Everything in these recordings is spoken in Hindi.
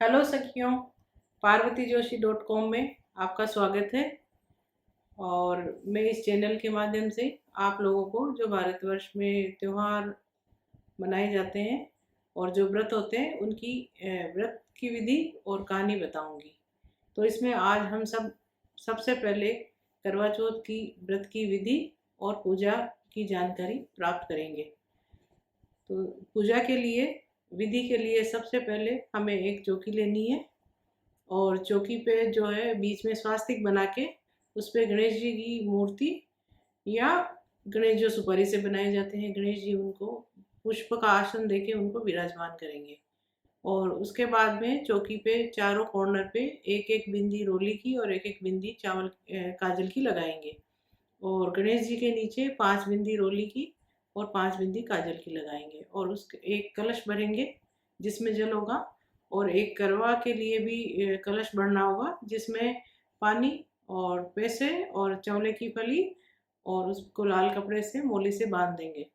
हेलो सखियों, parvatijoshi.com में आपका स्वागत है। और मैं इस चैनल के माध्यम से आप लोगों को जो भारतवर्ष में त्यौहार मनाए जाते हैं और जो व्रत होते हैं उनकी व्रत की विधि और कहानी बताऊंगी। तो इसमें आज हम सबसे पहले करवा चौथ की व्रत की विधि और पूजा की जानकारी प्राप्त करेंगे। तो पूजा के लिए, विधि के लिए सबसे पहले हमें एक चौकी लेनी है और चौकी पे जो है बीच में स्वास्तिक बना के उस पे गणेश जी की मूर्ति या गणेश जो सुपारी से बनाए जाते हैं गणेश जी, उनको पुष्प का आसन देके उनको विराजमान करेंगे। और उसके बाद में चौकी पे चारों कॉर्नर पे एक एक बिंदी रोली की और एक एक बिंदी चावल काजल की लगाएंगे। और गणेश जी के नीचे 5 बिंदी रोली की और 5 बिंदी काजल की लगाएंगे और उसके एक कलश भरेंगे जिसमें जल होगा। और एक करवा के लिए भी कलश भरना होगा जिसमें पानी और पैसे और चौले की फली, और उसको लाल कपड़े से मोली से बांध देंगे।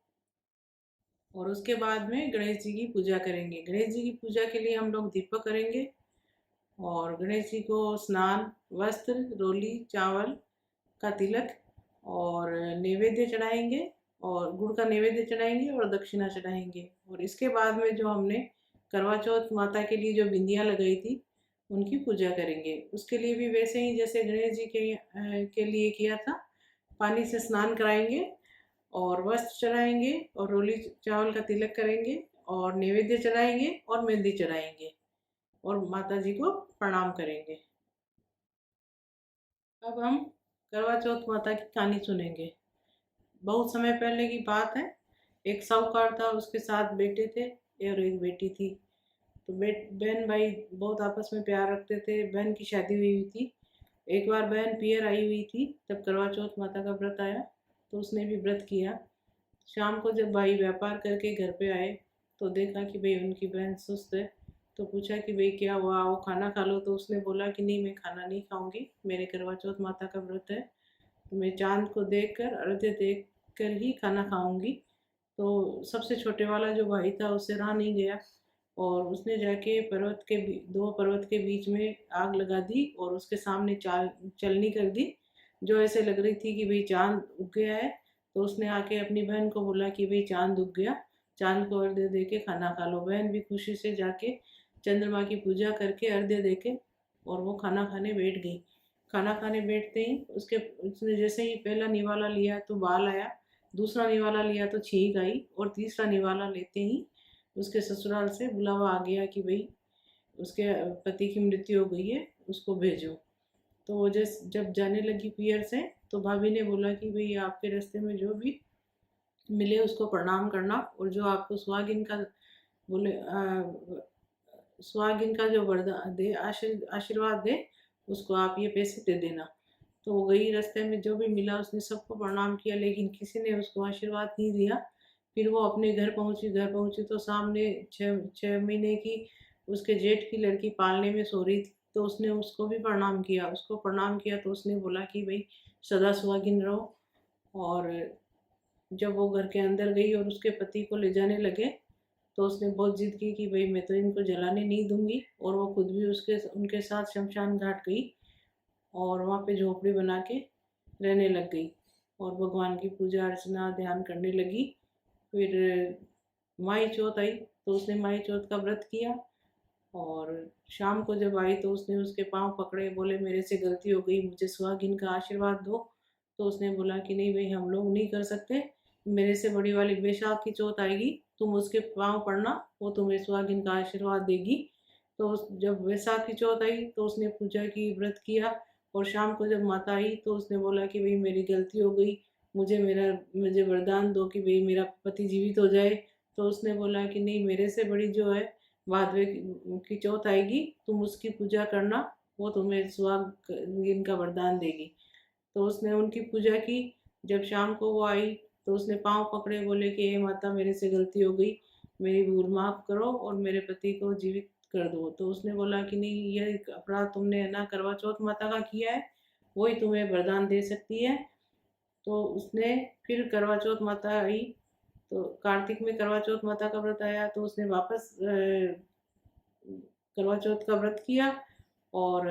और उसके बाद में गणेश जी की पूजा करेंगे। गणेश जी की पूजा के लिए हम लोग दीपक करेंगे और गणेश जी को स्नान, वस्त्र, रोली, चावल का तिलक और नैवेद्य चढ़ाएंगे और गुड़ का नैवेद्य चढ़ाएंगे और दक्षिणा चढ़ाएंगे। और इसके बाद में जो हमने करवा चौथ माता के लिए जो बिंदियाँ लगाई थी उनकी पूजा करेंगे। उसके लिए भी वैसे ही जैसे गणेश जी के लिए किया था, पानी से स्नान कराएंगे और वस्त्र चढ़ाएंगे और रोली चावल का तिलक करेंगे और नैवेद्य चढ़ाएंगे और मेहंदी चढ़ाएंगे और माता जी को प्रणाम करेंगे। अब हम करवा चौथ माता की कहानी सुनेंगे। बहुत समय पहले की बात है। एक साहूकार था, उसके 7 बेटे थे और एक बेटी थी। तो बहन भाई बहुत आपस में प्यार रखते थे। बहन की शादी हुई थी। एक बार बहन पियर आई हुई थी, तब करवा चौथ माता का व्रत आया तो उसने भी व्रत किया। शाम को जब भाई व्यापार करके घर पे आए तो देखा कि भाई उनकी बहन सुस्त है। तो पूछा कि भाई क्या हुआ, वो खाना खा लो। तो उसने बोला कि नहीं, मैं खाना नहीं खाऊंगी, मेरे करवा चौथ माता का व्रत है, तो मैं चांद को देखकर, अर्घ्य देख कर ही खाना खाऊंगी। तो सबसे छोटे वाला जो भाई था उससे रहा नहीं गया और उसने जाके दो पर्वत के बीच में आग लगा दी और उसके सामने चलनी कर दी, जो ऐसे लग रही थी कि भाई चांद उग गया है। तो उसने आके अपनी बहन को बोला कि भाई चांद उग गया, चांद को अर्घ्य दे के खाना खा लो। बहन भी खुशी से जाके चंद्रमा की पूजा करके अर्घ्य दे के और वो खाना खाने बैठ गई। खाना खाने बैठते ही उसने जैसे ही पहला निवाला लिया तो बाल आया, दूसरा निवाला लिया तो छींक आई और तीसरा निवाला लेते ही उसके ससुराल से बुलावा आ गया कि भाई उसके पति की मृत्यु हो गई है, उसको भेजो। तो वो जब जाने लगी पियर से तो भाभी ने बोला कि भाई आपके रास्ते में जो भी मिले उसको प्रणाम करना और जो आपको सुहागिन का बोले सुहागिन का जो वरदान दे, आशीर्वाद दे, उसको आप ये पैसे दे देना। तो वो गई, रास्ते में जो भी मिला उसने सबको प्रणाम किया लेकिन किसी ने उसको आशीर्वाद नहीं दिया। फिर वो अपने घर पहुंची तो सामने 6 महीने की उसके जेठ की लड़की पालने में सो रही थी। तो उसने उसको प्रणाम किया तो उसने बोला कि भाई सदा सुहागिन रहो। और जब वो घर के अंदर गई और उसके पति को ले जाने लगे तो उसने बहुत जिद की कि भाई मैं तो इनको जलाने नहीं दूंगी, और वो खुद भी उसके उनके साथ शमशान घाट गई और वहाँ पे झोपड़ी बना के रहने लग गई और भगवान की पूजा अर्चना ध्यान करने लगी। फिर माई चौथ आई तो उसने माई चौथ का व्रत किया और शाम को जब आई तो उसने उसके पाँव पकड़े, बोले मेरे से गलती हो गई, मुझे सुहागिन का आशीर्वाद दो। तो उसने बोला कि नहीं भाई, हम लोग नहीं कर सकते, मेरे से बड़ी वाली बैसाख की चौथ आएगी, तुम उसके पाँव पड़ना, वो तुम्हें सुहागिन का आशीर्वाद देगी। तो जब वैसाख की चौथ आई तो उसने पूजा की, व्रत किया और शाम को जब माता आई तो उसने बोला कि भाई मेरी गलती हो गई, मुझे वरदान दो कि भाई मेरा पति जीवित हो जाए। तो उसने बोला कि नहीं, मेरे से बड़ी जो है भादवे की चौथ आएगी, तुम उसकी पूजा करना, वो तुम्हें सुहागिन का वरदान देगी। तो उसने उनकी पूजा की। जब शाम को वो आई तो उसने पाँव पकड़े, बोले कि हे माता, मेरे से गलती हो गई, मेरी भूल माफ़ करो और मेरे पति को जीवित कर दो। तो उसने बोला कि नहीं, यह अपराध तुमने ना करवा चौथ माता का किया है, वही तुम्हें वरदान दे सकती है। तो उसने फिर करवा चौथ माता आई तो कार्तिक में करवा चौथ माता का व्रत आया तो उसने वापस करवा चौथ का व्रत किया। और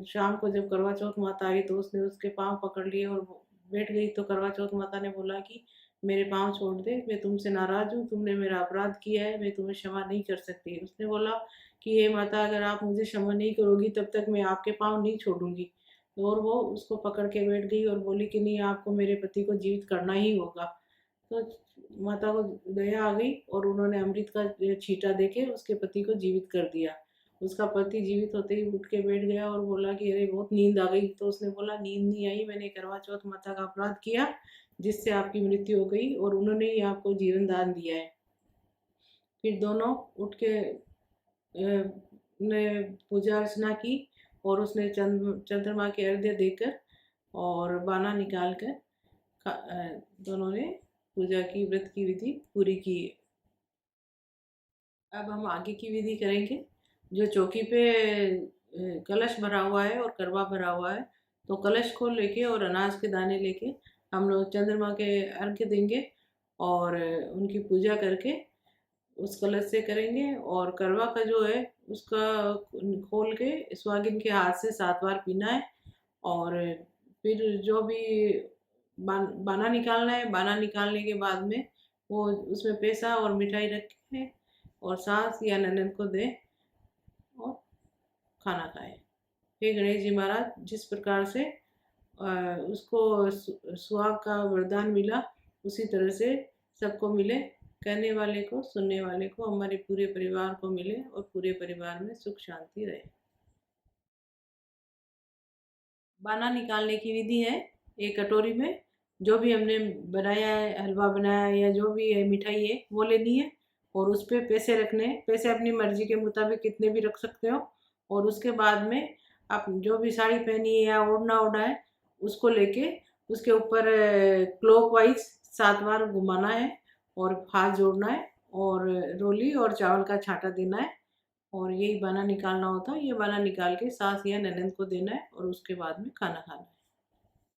शाम को जब करवा चौथ माता आई तो उसने उसके पाँव पकड़ लिए और वो बैठ गई। तो करवा चौथ माता ने बोला कि मेरे पाँव छोड़ दे, मैं तुमसे नाराज़ हूँ, तुमने मेरा अपराध किया है, मैं तुम्हें क्षमा नहीं कर सकती। उसने बोला कि हे माता, अगर आप मुझे क्षमा नहीं करोगी तब तक मैं आपके पाँव नहीं छोड़ूंगी। और वो उसको पकड़ के बैठ गई और बोली कि नहीं, आपको मेरे पति को जीवित करना ही होगा। तो माता को दया आ गई और उन्होंने अमृत का छींटा देके उसके पति को जीवित कर दिया। उसका पति जीवित होते ही उठ के बैठ गया और बोला कि अरे बहुत नींद आ गई। तो उसने बोला नींद नहीं आई, मैंने करवा चौथ माता का अपराध किया जिससे आपकी मृत्यु हो गई और उन्होंने ही आपको जीवन दान दिया है। फिर दोनों उठ के ने पूजा अर्चना की और उसने चंद्रमा के अर्घ्य देकर और बाना निकाल कर दोनों ने पूजा की, व्रत की विधि पूरी की। अब हम आगे की विधि करेंगे। जो चौकी पे कलश भरा हुआ है और करवा भरा हुआ है, तो कलश को लेके और अनाज के दाने लेके हम लोग चंद्रमा के अर्घ्य देंगे और उनकी पूजा करके उस कलश से करेंगे। और करवा का जो है उसका खोल के सुहागिन के हाथ से 7 बार पीना है। और फिर जो भी बाना निकालना है, बाना निकालने के बाद में वो उसमें पैसा और मिठाई रखें और सास या ननद को दें और खाना खाएं। हे गणेश जी महाराज, जिस प्रकार से उसको सुहाग का वरदान मिला उसी तरह से सबको मिले, कहने वाले को, सुनने वाले को, हमारे पूरे परिवार को मिले और पूरे परिवार में सुख शांति रहे। बाना निकालने की विधि है। एक कटोरी में जो भी हमने बनाया है, हलवा बनाया है या जो भी है मिठाई है, वो लेनी है और उस पर पैसे रखने हैं। पैसे अपनी मर्जी के मुताबिक कितने भी रख सकते हो। और उसके बाद में आप जो भी साड़ी पहनी है या ओढ़ना ओढ़ा है उसको लेके उसके ऊपर क्लॉकवाइज 7 बार घुमाना है और हाथ जोड़ना है और रोली और चावल का छांटा देना है और यही बाना निकालना होता है। ये बाना निकाल के सास या ननद को देना है और उसके बाद में खाना खाना है।